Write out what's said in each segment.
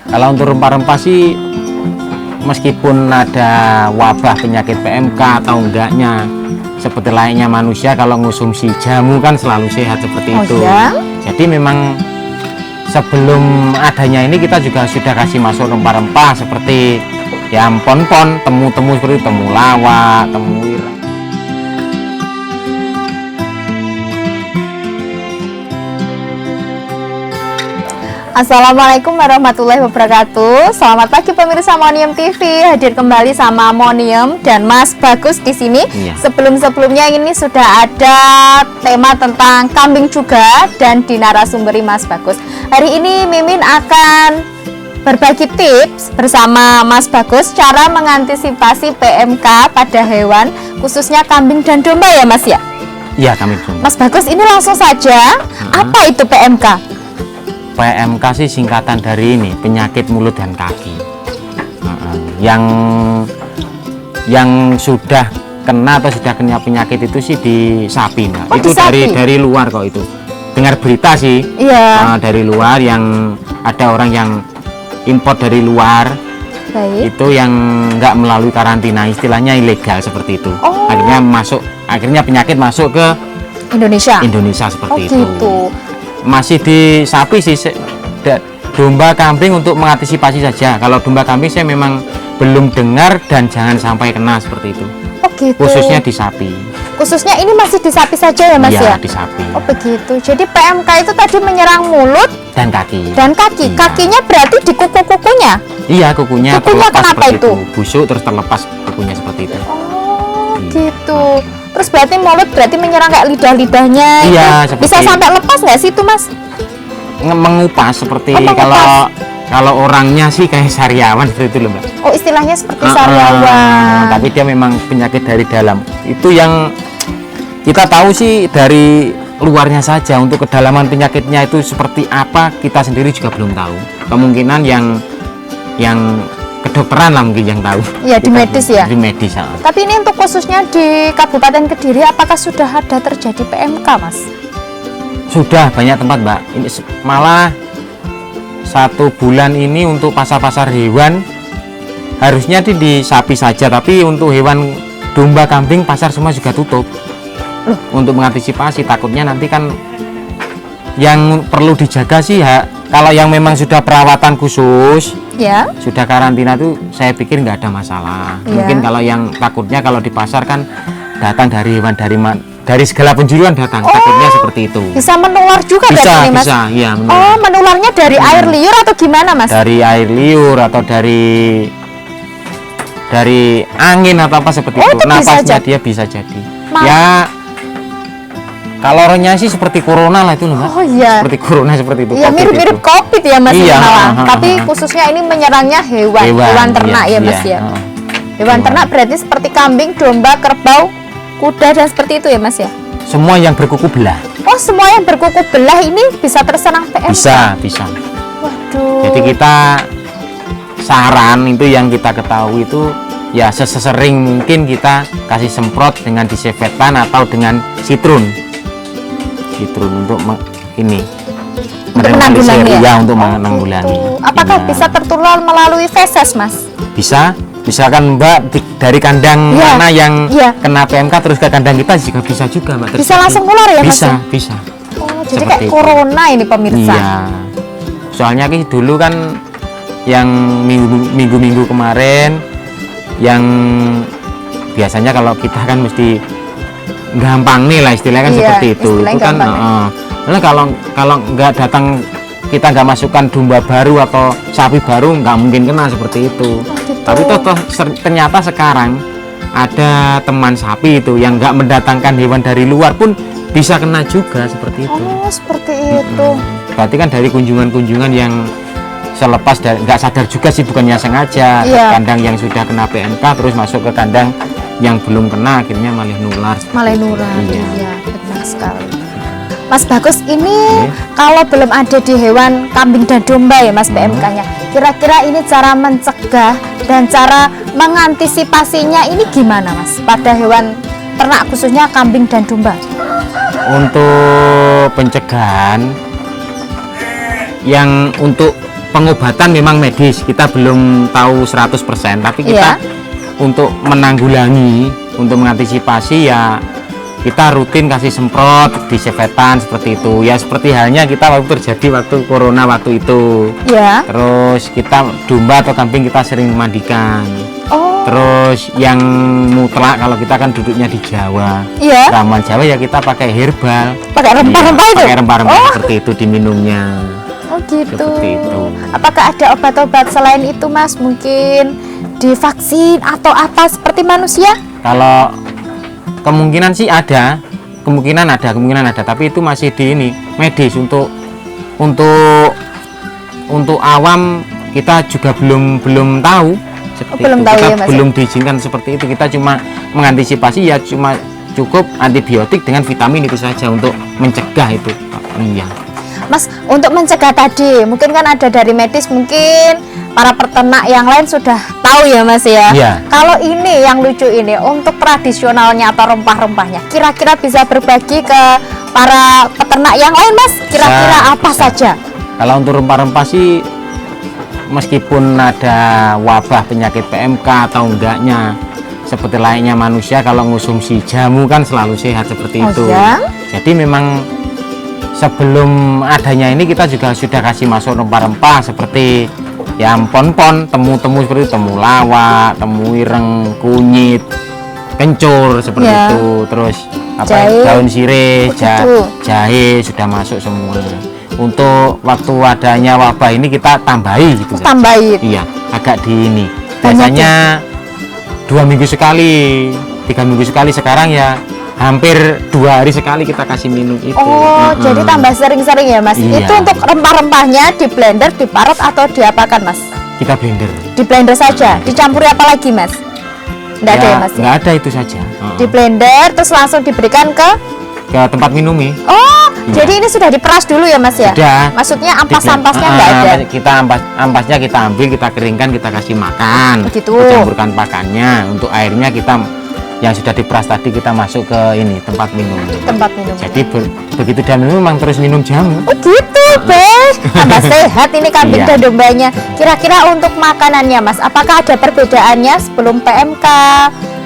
Kalau untuk rempah-rempah sih, meskipun ada wabah penyakit PMK atau enggaknya, seperti layaknya manusia kalau ngonsumsi jamu kan selalu sehat seperti itu. Ya? Jadi memang sebelum adanya ini kita juga sudah kasih masuk rempah-rempah seperti ya pon-pon, temu-temu seperti temulawak, temuir. Assalamualaikum warahmatullahi wabarakatuh. Selamat pagi pemirsa Monium TV. Hadir kembali sama Monium dan Mas Bagus di sini. Iya. Sebelum-sebelumnya ini sudah ada tema tentang kambing juga dan dinarasumberi Mas Bagus. Hari ini Mimin akan berbagi tips bersama Mas Bagus cara mengantisipasi PMK pada hewan, khususnya kambing dan domba ya Mas ya. Iya, kami domba. Mas Bagus, ini langsung saja, apa itu PMK? PMK sih singkatan dari ini, penyakit mulut dan kaki. Yang sudah kena atau sudah kena penyakit itu sih di sapi, Mbak. Oh, itu di sapi? dari luar kok itu. Dengar berita sih. Iya. Dari luar yang ada orang yang impor dari luar. Baik. Itu yang nggak melalui karantina, istilahnya ilegal seperti itu. Oh. Akhirnya penyakit masuk ke Indonesia seperti oh, itu. gitu. Masih di sapi sih, domba kambing untuk mengantisipasi saja. Kalau domba kambing saya memang belum dengar dan jangan sampai kena seperti itu. Oh gitu. Khususnya di sapi. Khususnya ini masih di sapi saja ya Mas Iya, ya? di sapi. Oh begitu. Jadi PMK itu tadi menyerang mulut Dan kaki. dan kaki. Iya. Kakinya berarti di kuku-kukunya. Iya, kukunya Kukunya terlepas kenapa seperti itu? Busuk terus terlepas kukunya seperti itu. Oh Iya. gitu. Terus berarti mulut berarti menyerang kayak lidah-lidahnya Iya, itu. seperti Bisa sampai lepas nggak sih itu Mas? Mengupas seperti Oh, mengupas. kalau orangnya sih kayak sariawan seperti itu loh, Mbak. Oh istilahnya seperti sariawan. Tapi dia memang penyakit dari dalam. Itu yang kita tahu sih dari luarnya saja. Untuk kedalaman penyakitnya itu seperti apa kita sendiri juga belum tahu. Kemungkinan yang kedokteran lah mungkin yang tahu. Iya, di medis ya? Di medis. Tapi ini untuk khususnya di Kabupaten Kediri, apakah sudah ada terjadi PMK Mas? Sudah banyak tempat, Mbak. Ini malah 1 bulan ini untuk pasar-pasar hewan harusnya di sapi saja, tapi untuk hewan domba kambing pasar semua juga tutup. Loh. Untuk mengantisipasi takutnya nanti kan yang perlu dijaga sih ya, kalau yang memang sudah perawatan khusus, Ya. sudah karantina tuh saya pikir nggak ada masalah. Iya. Mungkin kalau yang takutnya kalau di pasar kan datang dari hewan dari segala penjuru kan datang, takutnya seperti itu. Bisa menular juga Bisa, berarti Mas? bisa, iya, menular. Oh, menularnya dari air liur atau gimana Mas? Dari air liur atau dari angin atau apa seperti Oh, itu. itu bisa Napasnya jadi. dia bisa jadi. Ma- Ya kalau orangnya sih seperti corona lah itu loh, Mbak. Oh iya. Seperti corona seperti itu. Iya, COVID mirip-mirip itu. COVID ya Mas Iya, ini malah. ha, ha, Tapi ha. khususnya ini menyerangnya hewan ternak iya, ya Mas iya, ya. ha. Hewan ternak berarti seperti kambing, domba, kerbau, kuda dan seperti itu ya Mas ya. Semua yang berkuku belah. Oh, semua yang berkuku belah ini bisa terserang PMK. Bisa. Waduh. Jadi kita saran itu yang kita ketahui itu ya sesering mungkin kita kasih semprot dengan disinfektan atau dengan sitrum untuk ini Untuk menanggulangi ya? ya, untuk Oh, menanggulangi. gitu. Apakah Iya. bisa tertular melalui feses Mas? Bisa kan Mbak dari kandang Iya. mana yang Iya. kena PMK terus ke kandang kita juga bisa juga Mbak. Bisa langsung nular ya Mas? Bisa. Oh, jadi Seperti kayak itu. corona ini pemirsa. Iya. Soalnya dulu kan yang minggu-minggu kemarin yang biasanya kalau kita kan mesti gampang nih lah istilahnya kan Iya, seperti itu. istilahnya Itu kan gampang. karena kalau nggak datang kita nggak masukkan domba baru atau sapi baru nggak mungkin kena seperti itu. gitu. Tapi ternyata sekarang ada teman sapi itu yang nggak mendatangkan hewan dari luar pun bisa kena juga seperti itu. Oh, seperti itu. Berarti kan dari kunjungan-kunjungan yang selepas dari nggak sadar juga sih, bukannya sengaja ke Iya. kandang yang sudah kena PMK terus masuk ke kandang yang belum kena akhirnya malah nular. Malah nular. Iya. Iya, benar sekali. Mas Bagus, ini Oke. kalau belum ada di hewan kambing dan domba ya Mas PMK-nya. Kira-kira ini cara mencegah dan cara mengantisipasinya ini gimana Mas? Pada hewan ternak khususnya kambing dan domba. Untuk pencegahan yang untuk pengobatan memang medis, kita belum tahu 100%, tapi kita untuk menanggulangi, untuk mengantisipasi ya kita rutin kasih semprot, disinfektan seperti itu. Ya seperti halnya kita waktu terjadi waktu corona waktu itu. Ya. Terus kita domba atau kambing kita sering mandikan. Oh. Terus yang mutlak kalau kita kan duduknya di Jawa, Iya. ramuan Jawa ya kita pakai herbal. Pakai rempah-rempah itu? Pakai rempah-rempah seperti itu diminumnya. Oh gitu. Seperti itu. Apakah ada obat-obat selain itu Mas? Mungkin divaksin atau apa seperti manusia? Kalau kemungkinan sih ada, kemungkinan ada, tapi itu masih di ini medis untuk awam kita juga belum tahu seperti belum itu. tahu Kita ya, Mas, belum diizinkan seperti itu. Kita cuma mengantisipasi ya cuma cukup antibiotik dengan vitamin itu saja untuk mencegah itu. Iya. Mas, untuk mencegah tadi, mungkin kan ada dari medis, mungkin para peternak yang lain sudah tahu ya Mas ya. Iya. Kalau ini yang lucu ini untuk tradisionalnya atau rempah-rempahnya, kira-kira bisa berbagi ke para peternak yang lain Mas? Kira-kira apa bisa. saja? Kalau untuk rempah-rempah sih meskipun ada wabah penyakit PMK atau enggaknya, seperti layaknya manusia kalau ngonsumsi jamu kan selalu sehat seperti itu. Ya? Jadi memang sebelum adanya ini kita juga sudah kasih masuk rempah-rempah seperti yang pon-pon, temu-temu seperti temulawak, temu ireng, kunyit, kencur seperti itu. Terus jahe, daun sirih, begitu. jahe sudah masuk semua. Untuk waktu adanya wabah ini kita tambahi gitu. Tambahin. Iya, agak di ini. Biasanya 2 minggu sekali, 3 minggu sekali, sekarang ya hampir 2 hari sekali kita kasih minum itu. Oh, jadi tambah sering-sering ya Mas. Iya. Itu untuk rempah-rempahnya di blender, diparut atau diapakan Mas? Kita blender. Di blender saja. Dicampuri apa lagi Mas? Nggak ada ya Mas? Nggak ada, itu saja. Di blender terus langsung diberikan ke tempat minum nih. Oh, jadi ini sudah diperas dulu ya Mas ya? Sudah. Maksudnya ampas-ampasnya nggak ada? Kita ampasnya kita ambil, kita keringkan, kita kasih makan. Begitu. Kita campurkan pakannya. Untuk airnya kita yang sudah diperas tadi kita masuk ke ini tempat minum. Tempat minum. Jadi begitu dia minum memang terus minum jamu. Oh gitu, tambah sehat ini kambing Iya. dan dombanya. Kira-kira untuk makanannya Mas, apakah ada perbedaannya sebelum PMK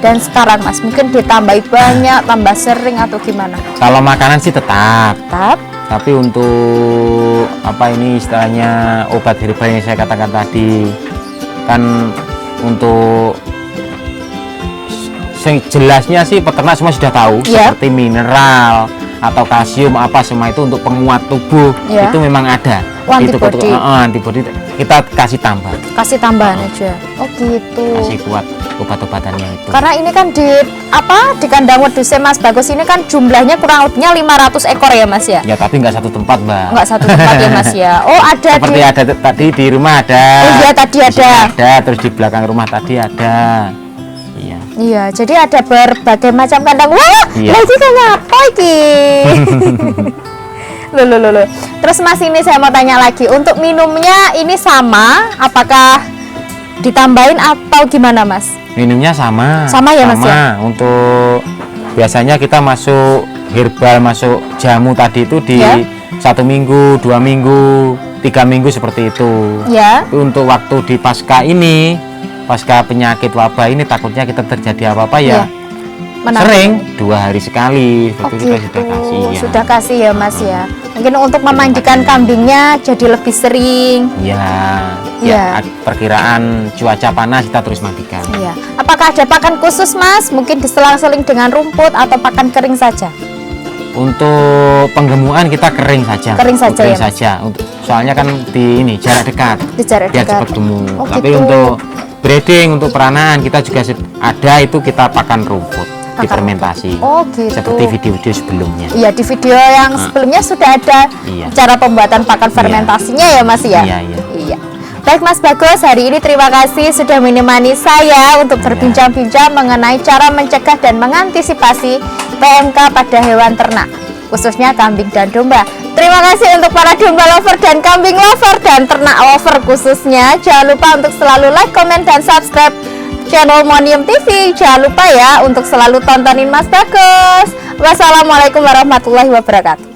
dan sekarang Mas? Mungkin ditambahi banyak, tambah sering atau gimana? Kalau makanan sih tetap. Tetap. Tapi untuk apa ini istilahnya obat herbal yang saya katakan tadi kan untuk jelasnya sih peternak semua sudah tahu, seperti mineral atau kalsium apa semua itu untuk penguat tubuh itu memang ada. Antibody. Antibody kita kasih tambah. Kasih tambahan aja. Oh gitu. Kasih kuat obat-obatannya itu. Karena ini kan di kandang wedusnya Mas Bagus ini kan jumlahnya kurang lebihnya 500 ekor ya Mas ya? Ya tapi nggak satu tempat Mbak. Nggak satu tempat ya Mas ya. Oh ada. Seperti ada tadi di rumah ada. Oh iya tadi ada. Ada, terus di belakang rumah tadi ada. Iya. Iya, jadi ada berbagai macam kandang. Wah, lagi kayak apa iki? Loh. Terus Mas ini saya mau tanya lagi, untuk minumnya ini sama, apakah ditambahin atau gimana Mas? Minumnya sama. Sama ya Mas ya? Untuk biasanya kita masuk herbal, masuk jamu tadi itu di 1 minggu, 2 minggu, 3 minggu seperti itu. Ya. Tapi untuk waktu di pasca ini, pasca penyakit wabah ini takutnya kita terjadi apa-apa ya. Sering 2 hari sekali seperti kita sudah kasih ya. Sudah kasih ya Mas ya. Mungkin untuk memandikan kambingnya jadi lebih sering. Ya, perkiraan cuaca panas kita terus mandikan. Iya. Apakah ada pakan khusus Mas? Mungkin diselang-seling dengan rumput atau pakan kering saja? Untuk penggemukan kita kering saja. Kering saja ya. Saja. Soalnya kan di ini jarak dekat. Di jarak biar dekat. cepat gemuk. Oh, Tapi gitu. untuk breeding, untuk peranaan kita juga ada itu kita pakan rumput, difermentasi. Oh gitu. Seperti video-video sebelumnya. Iya, di video yang sebelumnya sudah ada cara pembuatan pakan fermentasinya ya Mas ya. Iya. Baik Mas Bagus, hari ini terima kasih sudah menemani saya untuk berbincang-bincang mengenai cara mencegah dan mengantisipasi PMK pada hewan ternak, khususnya kambing dan domba. Terima kasih untuk para domba lover dan kambing lover dan ternak lover khususnya. Jangan lupa untuk selalu like, komen, dan subscribe channel Monium TV. Jangan lupa ya untuk selalu tontonin Mas Bagus. Wassalamualaikum warahmatullahi wabarakatuh.